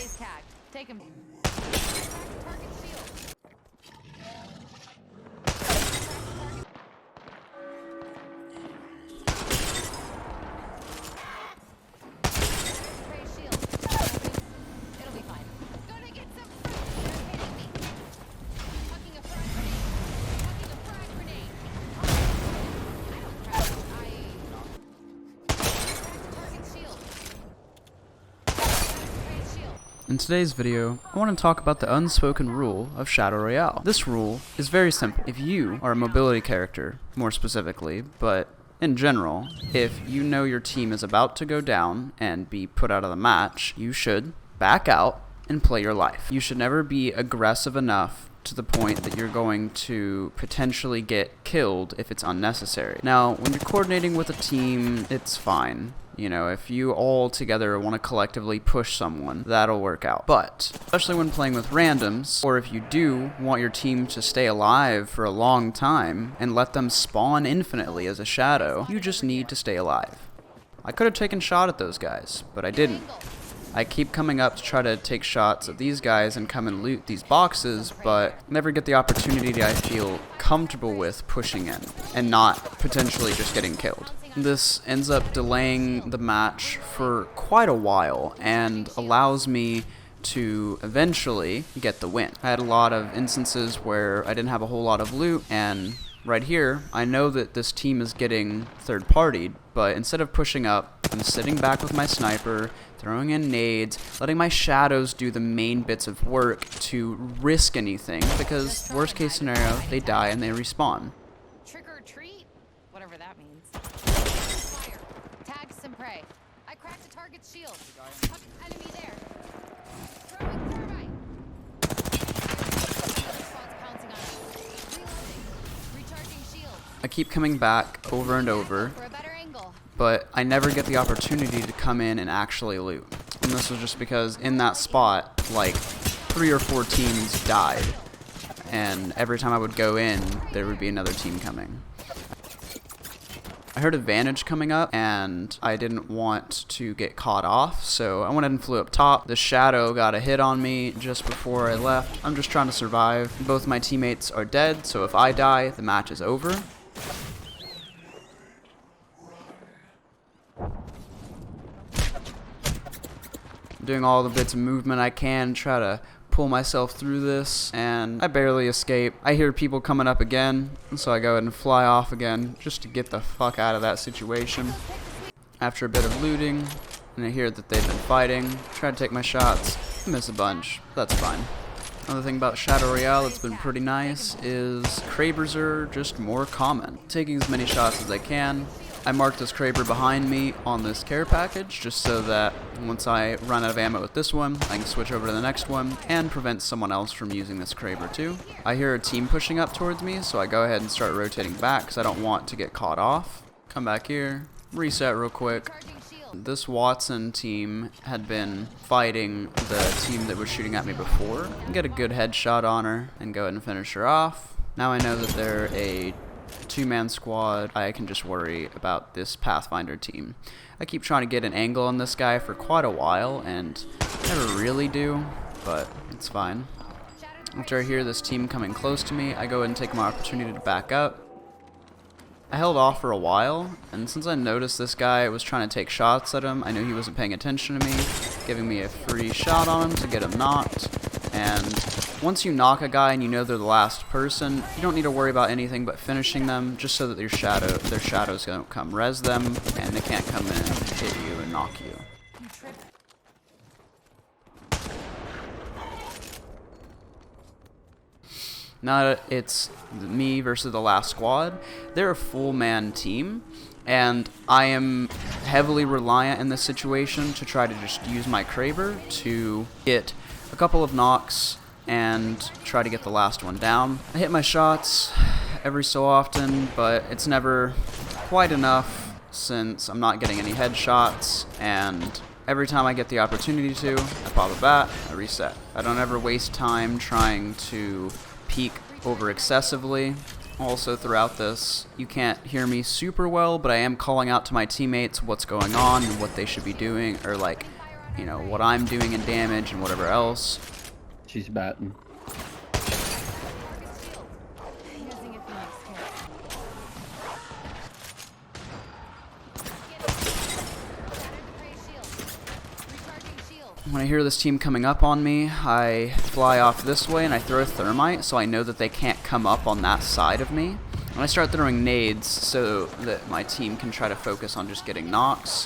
Sprays tagged. Take him. Target shield. Spray shield. It'll be fine. Gonna get some fruit. They're hitting me. Hucking a frag grenade. Hucking a frag grenade. I don't crack. Target shield. Spray shield. In today's video, I want to talk about the unspoken rule of Shadow Royale. This rule is very simple. If you are a mobility character, more specifically, but in general, if you know your team is about to go down and be put out of the match, you should back out and play your life. You should never be aggressive enough to the point that you're going to potentially get killed if it's unnecessary. Now, when you're coordinating with a team, it's fine. You know, if you all together want to collectively push someone, that'll work out. But, especially when playing with randoms, or if you do want your team to stay alive for a long time and let them spawn infinitely as a shadow, you just need to stay alive. I could have taken a shot at those guys, but I didn't. I keep coming up to try to take shots at these guys and come and loot these boxes, but never get the opportunity I feel comfortable with pushing in, and not potentially just getting killed. This ends up delaying the match for quite a while, and allows me to eventually get the win. I had a lot of instances where I didn't have a whole lot of loot, and right here, I know that this team is getting third-partied, but instead of pushing up, I'm sitting back with my sniper, throwing in nades, letting my shadows do the main bits of work to risk anything, because worst case scenario, they die and they respawn. Trick or treat? Whatever that means. Fire. Tag some prey. I cracked a target's shield. Enemy there. Throwing thermite. Squad's pouncing on us. Reloading. Recharging shield. I keep coming back over and over, For a better angle. but I never get the opportunity to come in and actually loot. And this was just because in that spot, like 3 or 4 teams died, and every time I would go in, there would be another team coming. I heard a Vantage coming up, and I didn't want to get caught off, so I went ahead and flew up top. The Shadow got a hit on me just before I left. I'm just trying to survive. Both my teammates are dead, so if I die, the match is over. Doing all the bits of movement I can, try to pull myself through this, and I barely escape. I hear people coming up again, so I go ahead and fly off again just to get the fuck out of that situation. After a bit of looting, and I hear that they've been fighting, try to take my shots, miss a bunch. That's fine. Another thing about Shadow Royale that's been pretty nice is Krabers are just more common. Taking as many shots as I can. I marked this Kraber behind me on this care package just so that once I run out of ammo with this one, I can switch over to the next one and prevent someone else from using this Kraber too. I hear a team pushing up towards me, so I go ahead and start rotating back because I don't want to get caught off. Come back here, reset real quick. This Watson team had been fighting the team that was shooting at me before. Get a good headshot on her and go ahead and finish her off. Now I know that they're a 2-man squad. I can just worry about this Pathfinder team. I keep trying to get an angle on this guy for quite a while and never really do, but it's fine. After I hear this team coming close to me, I go ahead and take my opportunity to back up. I held off for a while, and since I noticed this guy was trying to take shots at him, I knew he wasn't paying attention to me, giving me a free shot on him to get him knocked. And once you knock a guy and you know they're the last person, you don't need to worry about anything but finishing them, just so that their shadows don't come res them, and they can't come in and hit you and knock you. Now that it's me versus the last squad, they're a full-man team, and I am heavily reliant in this situation to try to just use my Kraber to get a couple of knocks and try to get the last one down. I hit my shots every so often, but it's never quite enough since I'm not getting any headshots, and every time I get the opportunity to, I pop a bat, I reset. I don't ever waste time trying to peek over excessively. Also throughout this, you can't hear me super well, but I am calling out to my teammates what's going on and what they should be doing, or like you know, what I'm doing in damage and whatever else. She's batting. Using a Phoenix kit. Shattered the prey shield. Recharging shield. When I hear this team coming up on me, I fly off this way and I throw a thermite so I know that they can't come up on that side of me. And I start throwing nades so that my team can try to focus on just getting knocks.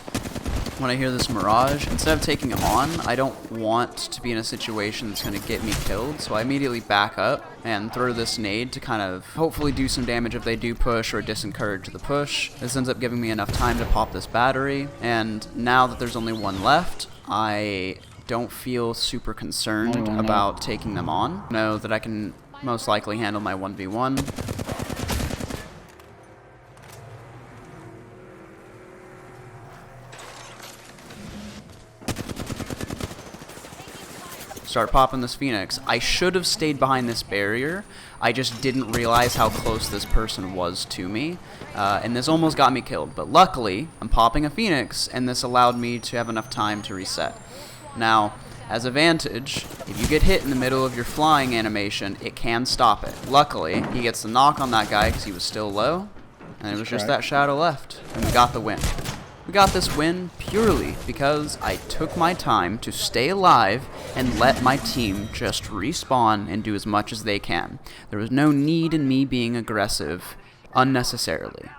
When I hear this mirage, instead of taking them on, I don't want to be in a situation that's going to get me killed, so I immediately back up and throw this nade to kind of hopefully do some damage if they do push or disencourage the push. This ends up giving me enough time to pop this battery, and now that there's only one left, I don't feel super concerned about taking them on. I know that I can most likely handle my 1v1. Start popping this Phoenix. I should have stayed behind this barrier. I just didn't realize how close this person was to me. And this almost got me killed. But luckily, I'm popping a Phoenix, and this allowed me to have enough time to reset. Now, as a Vantage, if you get hit in the middle of your flying animation, it can stop it. Luckily, he gets the knock on that guy because he was still low. And it was just that shadow left. And we got the win. We got this win purely because I took my time to stay alive and let my team just respawn and do as much as they can. There was no need in me being aggressive unnecessarily.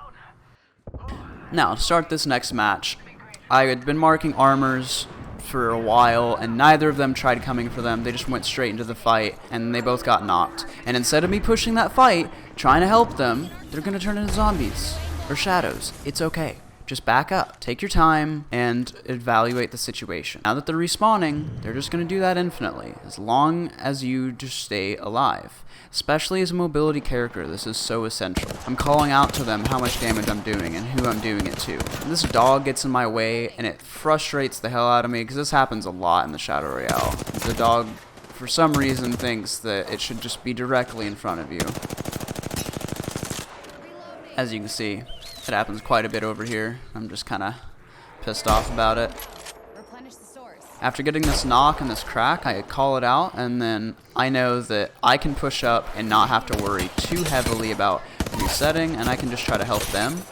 Now, to start this next match, I had been marking armors for a while, and neither of them tried coming for them. They just went straight into the fight, and they both got knocked. And instead of me pushing that fight, trying to help them, they're going to turn into zombies or shadows. It's okay. Just back up, take your time, and evaluate the situation. Now that they're respawning, they're just going to do that infinitely, as long as you just stay alive. Especially as a mobility character, this is so essential. I'm calling out to them how much damage I'm doing and who I'm doing it to. And this dog gets in my way, and it frustrates the hell out of me, because this happens a lot in the Shadow Royale. The dog, for some reason, thinks that it should just be directly in front of you. As you can see, it happens quite a bit over here. I'm just kind of pissed off about it. Replenish the source. After getting this knock and this crack, I call it out, and then I know that I can push up and not have to worry too heavily about resetting, and I can just try to help them.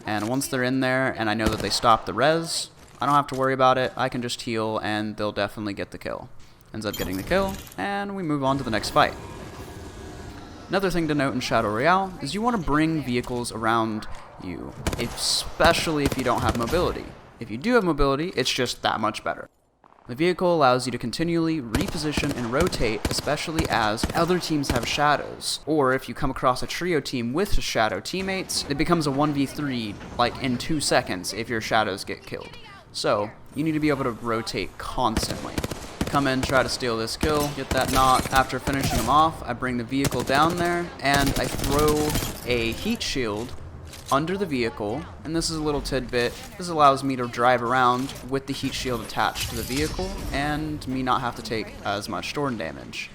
And once they're in there and I know that they stop the res, I don't have to worry about it. I can just heal and they'll definitely get the kill. Ends up getting the kill, and we move on to the next fight. Another thing to note in Shadow Royale is you want to bring vehicles around you, especially if you don't have mobility. If you do have mobility, it's just that much better. The vehicle allows you to continually reposition and rotate, especially as other teams have shadows. Or if you come across a trio team with shadow teammates, it becomes a 1v3 like in 2 seconds if your shadows get killed. So, you need to be able to rotate constantly. Come in, try to steal this kill, get that knock. After finishing him off, I bring the vehicle down there, and I throw a heat shield under the vehicle, and this is a little tidbit. This allows me to drive around with the heat shield attached to the vehicle, and me not have to take as much storm damage.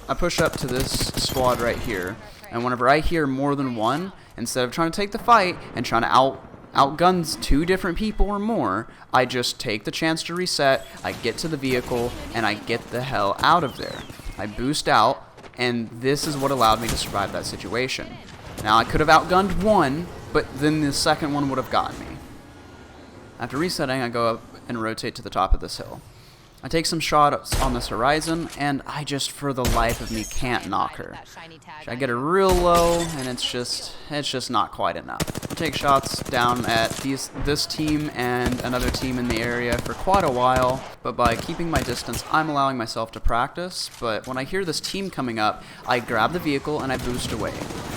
I push up to this squad right here, and whenever I hear more than one, instead of trying to take the fight and trying to outguns 2 different people or more, I just take the chance to reset, I get to the vehicle, and I get the hell out of there. I boost out, and this is what allowed me to survive that situation. Now, I could have outgunned one, but then the second one would have gotten me. After resetting, I go up and rotate to the top of this hill. I take some shots on this horizon, and I just, for the life of me, can't knock her. I get her real low, and it's just not quite enough. I take shots down at this team and another team in the area for quite a while, but by keeping my distance, I'm allowing myself to practice. But when I hear this team coming up, I grab the vehicle and I boost away.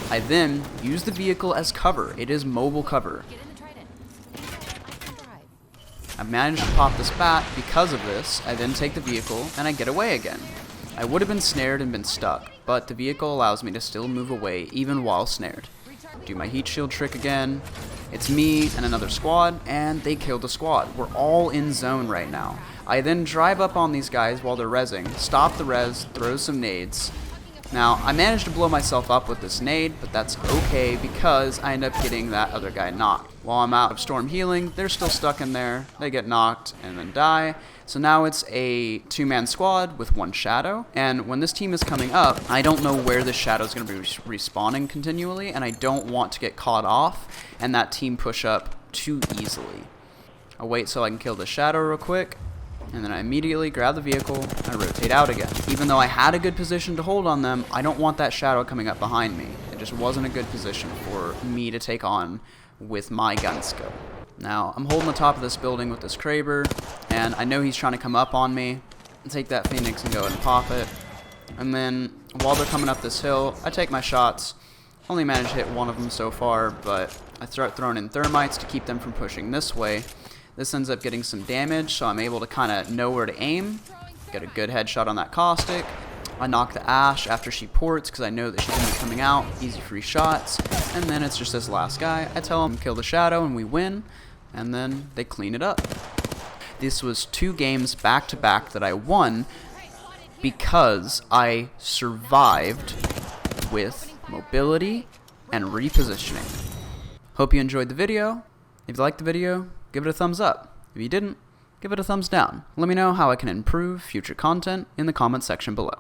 I then use the vehicle as cover. It is mobile cover. I've managed to pop this bat because of this. I then take the vehicle and I get away again. I would have been snared and been stuck, but the vehicle allows me to still move away even while snared. Do my heat shield trick again. It's me and another squad, and they killed the squad. We're all in zone right now. I then drive up on these guys while they're rezzing, stop the res, throw some nades, Now, I managed to blow myself up with this nade, but that's okay because I end up getting that other guy knocked. While I'm out of storm healing, they're still stuck in there. They get knocked and then die. So now it's a 2-man squad with 1 shadow. And when this team is coming up, I don't know where this shadow is going to be respawning continually, and I don't want to get caught off and that team push up too easily. I'll wait so I can kill the shadow real quick. And then I immediately grab the vehicle and rotate out again. Even though I had a good position to hold on them, I don't want that shadow coming up behind me. It just wasn't a good position for me to take on with my gun skill. Now, I'm holding the top of this building with this Kraber, and I know he's trying to come up on me. Take that Phoenix and go ahead and pop it. And then, while they're coming up this hill, I take my shots. Only managed to hit one of them so far, but I start throwing in thermites to keep them from pushing this way. This ends up getting some damage, so I'm able to kind of know where to aim. Get a good headshot on that caustic. I knock the Ash after she ports because I know that she's going to be coming out. Easy free shots. And then it's just this last guy. I tell him kill the shadow and we win. And then they clean it up. This was 2 games back to back that I won because I survived with mobility and repositioning. Hope you enjoyed the video. If you liked the video, give it a thumbs up. If you didn't, give it a thumbs down. Let me know how I can improve future content in the comment section below.